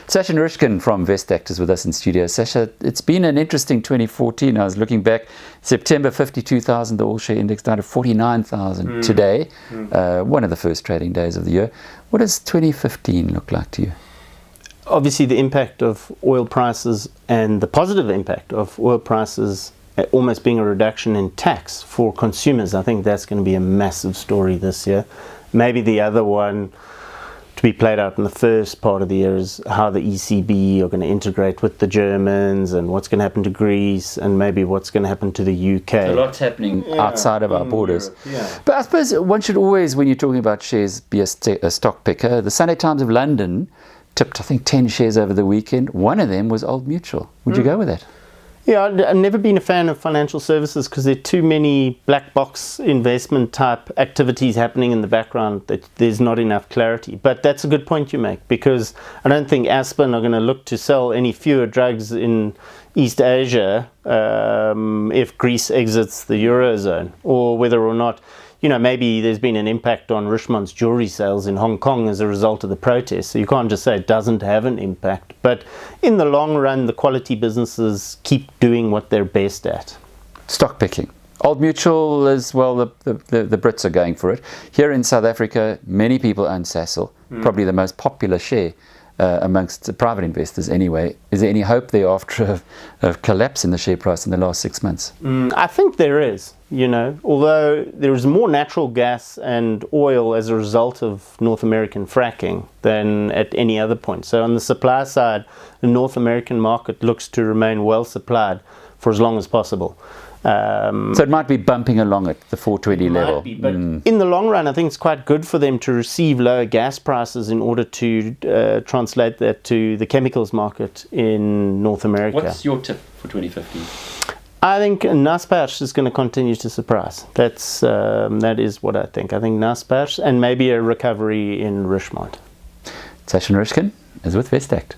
Sasha Naryshkine from Vestact is with us in studio. Sasha, it's been an interesting 2014. I was looking back, September 52,000, the all-share index down to 49,000 today, one of the first trading days of the year. What does 2015 look like to you? Obviously, the impact of oil prices and the positive impact of oil prices almost being a reduction in tax for consumers. I think that's going to be a massive story this year. Maybe the other one to be played out in the first part of the year is how the ECB are going to integrate with the Germans and what's going to happen to Greece and maybe what's going to happen to the UK. A lot's happening outside of our borders. But I suppose one should always, when you're talking about shares, be a stock picker. The Sunday Times of London tipped, I think, 10 shares over the weekend. One of them was Old Mutual. Would you go with that? Yeah, I've never been a fan of financial services because there are too many black box investment type activities happening in the background that there's not enough clarity. But that's a good point you make, because I don't think Aspen are going to look to sell any fewer drugs in East Asia if Greece exits the Eurozone, or whether or not, you know, maybe there's been an impact on Richemond's jewelry sales in Hong Kong as a result of the protests. So you can't just say it doesn't have an impact. But in the long run, the quality businesses keep doing what they're best at. Stock picking. Old Mutual as well, the Brits are going for it. Here in South Africa, many people own Sasol, probably the most popular share amongst private investors anyway. Is there any hope there after a collapse in the share price in the last 6 months? I think there is, you know, although there is more natural gas and oil as a result of North American fracking than at any other point. So on the supply side, the North American market looks to remain well supplied for as long as possible. So it might be bumping along at the 420 level. But in the long run, I think it's quite good for them to receive lower gas prices in order to translate that to the chemicals market in North America. What's your tip for 2015? I think Naspers is going to continue to surprise. That is what I think. I think Naspers and maybe a recovery in Richemond. Sasha Naryshkine is with Vestact.